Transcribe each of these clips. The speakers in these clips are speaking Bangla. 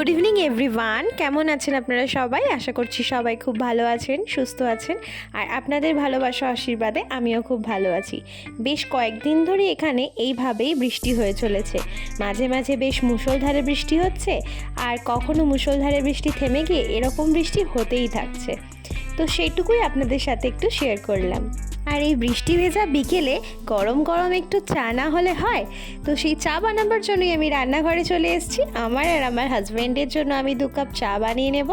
গুড ইভিনিং এভরিওয়ান, কেমন আছেন আপনারা সবাই? আশা করছি সবাই খুব ভালো আছেন, সুস্থ আছেন। আর আপনাদের ভালোবাসা আশীর্বাদে আমিও খুব ভালো আছি। বেশ কয়েকদিন ধরে এখানে এইভাবেই বৃষ্টি হয়ে চলেছে। মাঝে মাঝে বেশ মুষলধারে বৃষ্টি হচ্ছে, আর কখনো মুষলধারে বৃষ্টি থেমে গিয়ে এরকম বৃষ্টি হতেই থাকছে। তো সেইটুকুই আপনাদের সাথে একটু শেয়ার করলাম। আর এই বৃষ্টি ভেজা বিকেলে গরম গরম একটু চা না হলে হয়? তো সেই চা বানাবার জন্যই আমি রান্নাঘরে চলে এসেছি। আমার আর আমার হাজব্যান্ডের জন্য আমি 2 কাপ চা বানিয়ে নেব।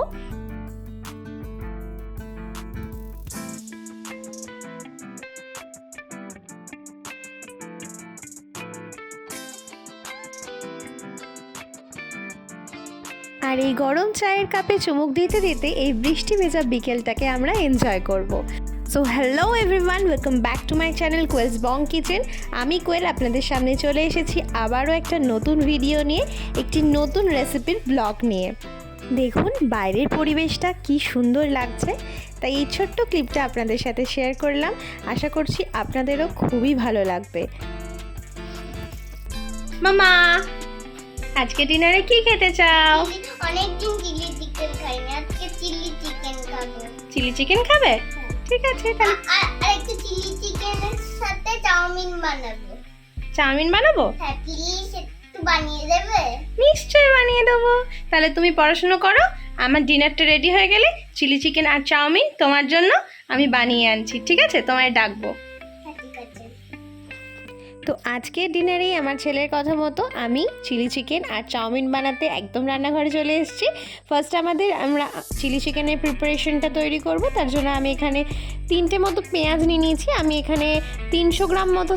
আর এই গরম চায়ের কাপে চুমুক দিতে দিতে এই বৃষ্টি ভেজা বিকেলটাকে আমরা এনজয় করব। So hello everyone, welcome back to my channel Koyel's Bong Kitchen. আমি কোয়েল আপনাদের সামনে চলে এসেছি আবারও একটা নতুন ভিডিও নিয়ে, একটি নতুন রেসিপির ব্লগ নিয়ে। দেখুন বাইরের পরিবেশটা কি সুন্দর লাগছে, তাই এই ছোট্ট ক্লিপটা আপনাদের সাথে শেয়ার করলাম। আশা করছি আপনাদেরও খুবই ভালো লাগবে। মামা, আজকে ডিনারে কি খেতে চাও? অনেকদিন চিলি চিকেন খাইনি, আজকে চিলি চিকেন খাবো। চিলি চিকেন খাবে? ঠিক আছে, তাহলে আর একটু চিলি চিকেনের সাথে চাউমিন বানাবো। চাউমিন বানাবো? হ্যাঁ, প্লিজ একটু বানিয়ে দেবে? নিশ্চয়ই বানিয়ে দেবো। তাহলে তুমি পড়াশোনা করো, আমার ডিনারটা রেডি হয়ে গেলে চিলি চিকেন আর চাউমিন তোমার জন্য আমি বানিয়ে আনছি, ঠিক আছে? তোমায় ডাকবো। হ্যাঁ, ঠিক আছে। তো আজকের ডিনারেই আমার ছেলের কথা মতো আমি চিলি চিকেন আর চাউমিন বানাতে একদম রান্নাঘরে চলে এসেছি। ফার্স্ট আমরা চিলি চিকেনের প্রিপারেশনটা তৈরি করব। তার জন্য আমি এখানে 3টে মতো পেঁয়াজ নিয়ে নিয়েছি। আমি এখানে 300 গ্রাম মতো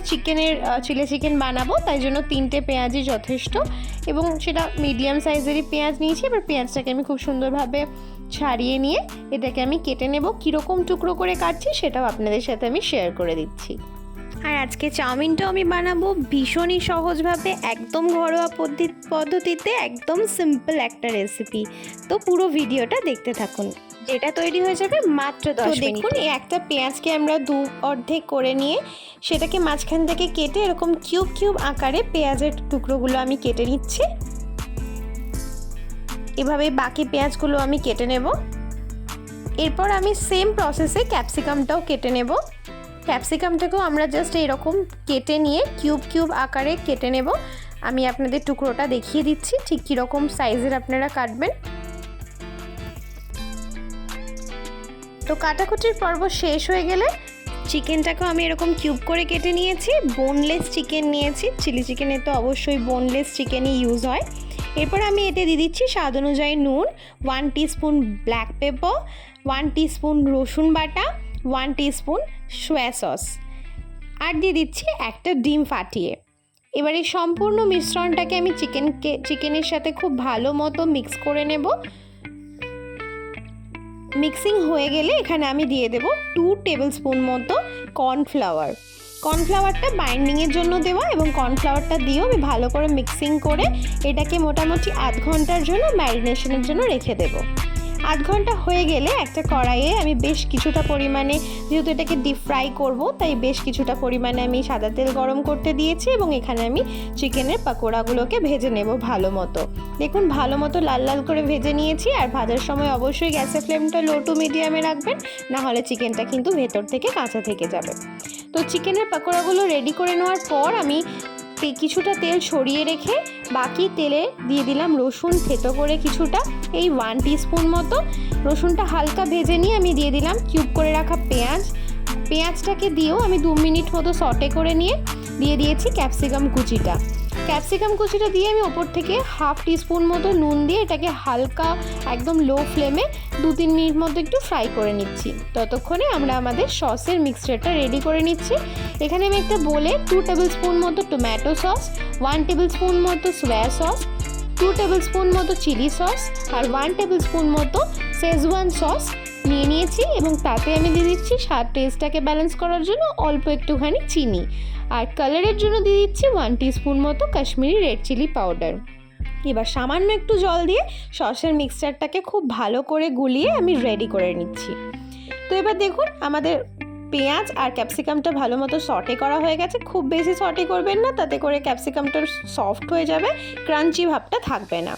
চিলি চিকেন বানাবো, তাই জন্য 3টে পেঁয়াজই যথেষ্ট, এবং সেটা মিডিয়াম সাইজেরই পেঁয়াজ নিয়েছি। এবার পেঁয়াজটাকে আমি খুব সুন্দরভাবে ছাড়িয়ে নিয়ে এটাকে আমি কেটে নেব। কীরকম টুকরো করে কাটছি সেটাও আপনাদের সাথে আমি শেয়ার করে দিচ্ছি। আর আজকে চাউমিনটাও আমি বানাবো ভীষণই সহজভাবে, একদম ঘরোয়া পদ্ধতিতে, একদম সিম্পল একটা রেসিপি। তো পুরো ভিডিওটা দেখতে থাকুন, যেটা তৈরি হয়ে যাবে মাত্র 10 মিনিট। দেখুন, এই একটা পেঁয়াজকে আমরা অর্ধেক করে নিয়ে সেটাকে মাঝখান থেকে কেটে এরকম কিউব কিউব আকারে পেঁয়াজের টুকরোগুলো আমি কেটে নিচ্ছি। এভাবে বাকি পেঁয়াজগুলো আমি কেটে নেব। এরপর আমি সেম প্রসেসে ক্যাপসিকামটাও কেটে নেব। ক্যাপসিকামটাকেও আমরা জাস্ট এইরকম কেটে নিয়ে কিউব কিউব আকারে কেটে নেব। আমি আপনাদের টুকরোটা দেখিয়ে দিচ্ছি ঠিক কীরকম সাইজের আপনারা কাটবেন। তো কাটাকুটির পর্ব শেষ হয়ে গেলে চিকেনটাকেও আমি এরকম কিউব করে কেটে নিয়েছি। বোনলেস চিকেন নিয়েছি, চিলি চিকেনে তো অবশ্যই বোনলেস চিকেনই ইউজ হয়। এরপর আমি এতে দিয়ে দিচ্ছি স্বাদ অনুযায়ী নুন, 1 টিস্পুন ব্ল্যাক পেপার, 1 টিস্পুন রসুন বাটা, 1 টিস্পুন সোয়া সস, আর দিয়ে দিচ্ছি একটা ডিম ফাটিয়ে। এবার এই সম্পূর্ণ মিশ্রণটাকে আমি চিকেনের সাথে খুব ভালো মতো মিক্স করে নেব। মিক্সিং হয়ে গেলে এখানে আমি দিয়ে দেব 2 টেবিল স্পুন মতো কর্নফ্লাওয়ার। কর্নফ্লাওয়ারটা বাইন্ডিংয়ের জন্য দেওয়া, এবং কর্নফ্লাওয়ারটা দিয়েও আমি ভালো করে মিক্সিং করে এটাকে মোটামুটি আধ ঘন্টার জন্য ম্যারিনেশনের জন্য রেখে দেবো। আধ ঘন্টা হয়ে গেলে একটা কড়াইয়ে আমি বেশ কিছুটা পরিমাণে, যেহেতু এটাকে ডিপ ফ্রাই করবো, তাই বেশ কিছুটা পরিমাণে আমি সাদা তেল গরম করতে দিয়েছি, এবং এখানে আমি চিকেনের পাকোড়াগুলোকে ভেজে নেব ভালো মতো। দেখুন ভালো মতো লাল লাল করে ভেজে নিয়েছি। আর ভাজার সময় অবশ্যই গ্যাসের ফ্লেমটা লো টু মিডিয়ামে রাখবেন, না হলে চিকেনটা কিন্তু ভেতর থেকে কাঁচা থেকে যাবে। তো চিকেনের পাকোড়াগুলো রেডি করে নেওয়ার পর আমি কিছুটা তেল ছড়িয়ে রেখে বাকি তেলে দিয়ে দিলাম রসুন থেতো করে কিছুটা, এই 1 টিস্পুন মতো। রসুনটা হালকা ভেজে নিয়ে আমি দিয়ে দিলাম কিউব করে রাখা পেঁয়াজটাকে দিয়েও আমি 2 মিনিট মতো সটে করে নিয়ে দিয়ে দিয়েছি ক্যাপসিকাম কুচিটা দিয়ে আমি ওপর থেকে 1/2 টিস্পুন মতো নুন দিয়ে এটাকে হালকা একদম লো ফ্লেমে 2-3 মিনিট মতো একটু ফ্রাই করে নিচ্ছি। ততক্ষণে আমরা আমাদের সসের মিক্সচারটা রেডি করে নিচ্ছি। এখানে আমি একটা বলে 2 টেবিল স্পুন মতো টমেটো সস, 1 টেবিল স্পুন মতো সোয়া সস, 2 টেবিল স্পুন মতো চিলি সস, আর 1 টেবিল স্পুন মতো শেজওয়ান সস নিয়ে নিয়েছি, এবং তাতে আমি দিয়ে দিচ্ছি স্বাদ টেস্টটাকে ব্যালেন্স করার জন্য অল্প একটুখানি চিনি, আর কালারের জন্য দিয়ে দিচ্ছি 1 টিস্পুন মতো কাশ্মীরি রেড চিলি পাউডার। এবার সামান্য একটু জল দিয়ে সসের মিক্সচারটাকে খুব ভালো করে গুলিয়ে আমি রেডি করে নিচ্ছি। তো এবার দেখুন আমাদের পেঁয়াজ আর ক্যাপসিকামটা ভালো মতো সটে করা হয়ে গেছে। খুব বেশি সটে করবেন না, তাতে করে ক্যাপসিকামটা সফট হয়ে যাবে, ক্রাঞ্চি ভাবটা থাকবে না।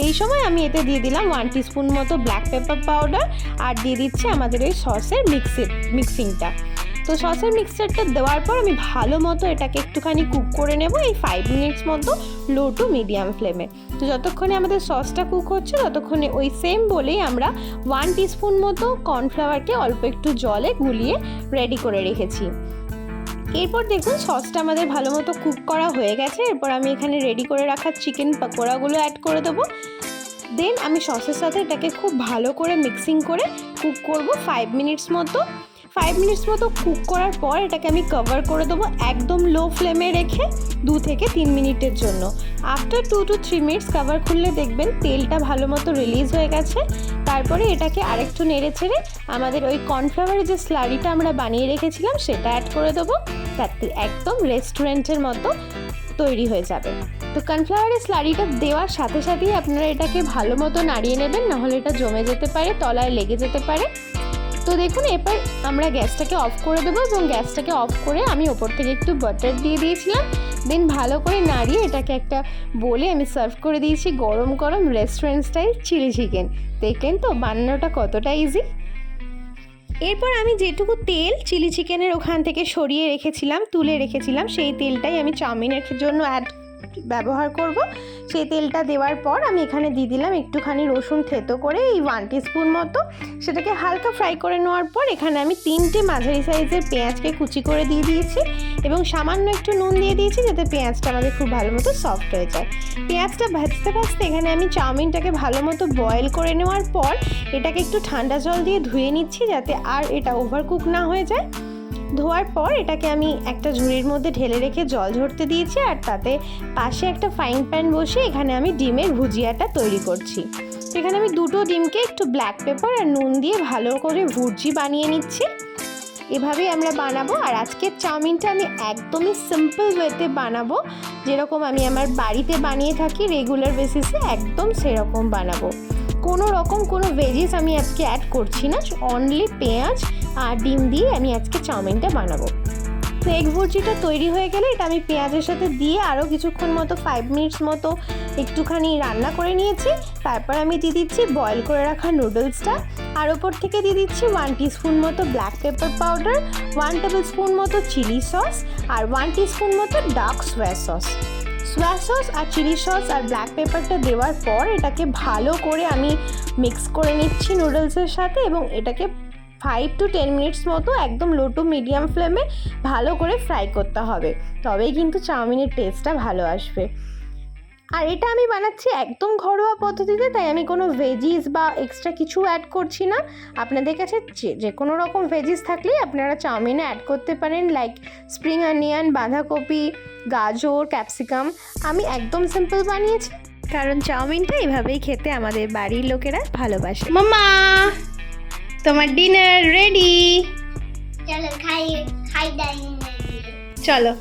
এই সময় আমি এতে দিয়ে দিলাম 1 টিস্পুন মতো ব্ল্যাক পেপার পাউডার আর দিয়ে দিচ্ছি আমাদের ওই সসের মিক্সিংটা। তো সসের মিক্সচারটা দেওয়ার পর আমি ভালো মতো এটাকে একটুখানি কুক করে নেব এই 5 মিনিটস মতো লো টু মিডিয়াম ফ্লেমে। তো যতক্ষণে আমাদের সসটা কুক হচ্ছে ততক্ষণে ওই সেম বলেই আমরা 1 টিস্পুন মতো কর্নফ্লাওয়ারকে অল্প একটু জলে গুলিয়ে রেডি করে রেখেছি। এরপর দেখুন সসটা আমাদের ভালো মতো কুক করা হয়ে গেছে। এরপর আমি এখানে রেডি করে রাখা চিকেন পকোড়াগুলো অ্যাড করে দেবো। দেন আমি সসের সাথে এটাকে খুব ভালো করে মিক্সিং করে কুক করব 5 মিনিটস মতো। 5 মিনিটস মতো কুক করার পর এটাকে আমি কভার করে দেবো একদম লো ফ্লেমে রেখে 2 থেকে 3 মিনিটের জন্য। আফটার 2 to 3 মিনিটস কভার খুললে দেখবেন তেলটা ভালো মতো রিলিজ হয়ে গেছে। তারপরে এটাকে আরেকটু নেড়ে ছেড়ে আমাদের ওই কর্নফ্লাওয়ারের যে স্লারিটা আমরা বানিয়ে রেখেছিলাম সেটা অ্যাড করে দেবো, তাতে একদম রেস্টুরেন্টের মতো তৈরি হয়ে যাবে। তো কর্নফ্লাওয়ারের স্লারিটা দেওয়ার সাথে সাথেই আপনারা এটাকে ভালো মতো নাড়িয়ে নেবেন, নাহলে এটা জমে যেতে পারে, তলায় লেগে যেতে পারে। তো দেখুন এরপর আমরা গ্যাসটাকে অফ করে দেবো এবং গ্যাসটাকে অফ করে আমি ওপর থেকে একটু বাটার দিয়ে দিয়েছিলাম। দেন ভালো করে নাড়িয়ে এটাকে একটা বলে আমি সার্ভ করে দিয়েছি গরম গরম রেস্টুরেন্ট স্টাইল চিলি চিকেন। দেখলেন তো বানানোটা কতটা ইজি। এরপর আমি যেটুকু তেল চিলি চিকেনের ওখান থেকে সরিয়ে রেখেছিলাম, তুলে রেখেছিলাম, সেই তেলটাই আমি চাউমিনের জন্য ব্যবহার করব। সেই তেলটা দেওয়ার পর আমি এখানে দিয়ে দিলাম একটুখানি রসুন থেতো করে এই 1 টিস্পুন মতো। সেটাকে হালকা ফ্রাই করে নেওয়ার পর এখানে আমি 3টে মাঝারি সাইজের পেঁয়াজকে কুচি করে দিয়ে দিয়েছি এবং সামান্য একটু নুন দিয়ে দিয়েছি যাতে পেঁয়াজটা আমাদের খুব ভালো মতো সফট হয়ে যায়। পেঁয়াজটা ভাজতে ভাজতে এখানে আমি চাউমিনটাকে ভালো মতো বয়েল করে নেওয়ার পর এটাকে একটু ঠান্ডা জল দিয়ে ধুয়ে নিচ্ছি যাতে আর এটা ওভারকুক না হয়ে যায়। ধোয়ার পর এটাকে আমি একটা ঝুড়ির মধ্যে ঢেলে রেখে জল ঝরতে দিয়েছি আর তাতে পাশে একটা ফ্রাইং প্যান বসে এখানে আমি ডিমের ভুজিয়াটা তৈরি করছি। এখানে আমি 2টো ডিমকে একটু ব্ল্যাক পেপার আর নুন দিয়ে ভালো করে ভুজি বানিয়ে নিচ্ছি। এভাবেই আমরা বানাবো। আর আজকের চাউমিনটা আমি একদমই সিম্পল ওয়েতে বানাবো, যেরকম আমি আমার বাড়িতে বানিয়ে থাকি রেগুলার বেসিসে, একদম সেরকম বানাবো। কোনো রকম কোনো ভেজিস আমি আজকে অ্যাড করছি না, অনলি পেঁয়াজ আর ডিম দিয়ে আমি আজকে চাউমিনটা বানাবো। তো এগ ভুজিটা তৈরি হয়ে গেলে এটা আমি পেঁয়াজের সাথে দিয়ে আরও কিছুক্ষণ মতো 5 মিনিটস মতো একটুখানি রান্না করে নিয়েছি। তারপর আমি দিয়ে দিচ্ছি বয়েল করে রাখা নুডলসটা আর ওপর থেকে দিয়ে দিচ্ছি 1 টিস্পুন মতো black pepper powder, 1 tablespoon মতো চিলি সস আর 1 টিস্পুন মতো dark soya sauce. Soya sauce আর চিলি সস আর ব্ল্যাক পেপারটা দেওয়ার পর এটাকে ভালো করে আমি মিক্স করে নিচ্ছি নুডলসের সাথে এবং এটাকে 5 to 10 মিনিটস মতো একদম লো টু মিডিয়াম ফ্লেমে ভালো করে ফ্রাই করতে হবে, তবেই কিন্তু চাউমিনের টেস্টটা ভালো আসবে। আর এটা আমি বানাচ্ছি একদম ঘরোয়া পদ্ধতিতে, তাই আমি কোনো ভেজিস বা এক্সট্রা কিছু অ্যাড করছি না। আপনাদের কাছে যে কোনো রকম ভেজিস থাকলেই আপনারা চাউমিনে অ্যাড করতে পারেন, লাইক স্প্রিং অনিয়ন, বাঁধাকপি, গাজর, ক্যাপসিকাম। আমি একদম সিম্পল বানিয়েছি কারণ চাউমিনটা এভাবেই খেতে আমাদের বাড়ির লোকেরা ভালোবাসে। মাম্মা, তোমার ডিনার রেডি, চলো খাই ডাইনিং চলো।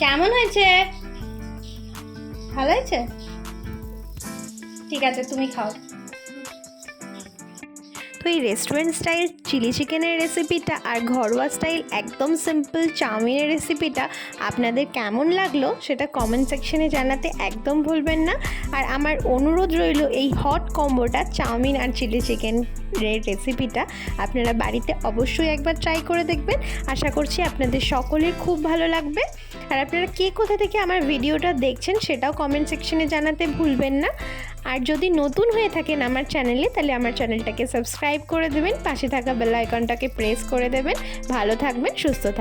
কেমন হয়েছে? ভালো হয়েছে? ঠিক আছে, তুমি খাও। তো এই রেস্টুরেন্ট স্টাইল চিলি চিকেনের রেসিপিটা আর ঘরোয়া স্টাইল একদম সিম্পল চাউমিনের রেসিপিটা আপনাদের কেমন লাগলো সেটা কমেন্ট সেকশনে জানাতে একদম ভুলবেন না। আর আমার অনুরোধ রইল এই হট কম্বোটা চাউমিন আর চিলি চিকেনের রেসিপিটা আপনারা বাড়িতে অবশ্যই একবার ট্রাই করে দেখবেন। আশা করছি আপনাদের সকলের খুব ভালো লাগবে। আর আপনারা কে কোথা থেকে আমার ভিডিওটা দেখছেন সেটাও কমেন্ট সেকশনে জানাতে ভুলবেন না। আর যদি নতুন হয়ে থাকেন আমার চ্যানেলে তাহলে আমার চ্যানেলটাকে সাবস্ক্রাইব করে দেবেন, পাশে থাকা বেল আইকনটাকে প্রেস করে দেবেন। ভালো থাকবেন, সুস্থ থাকবেন।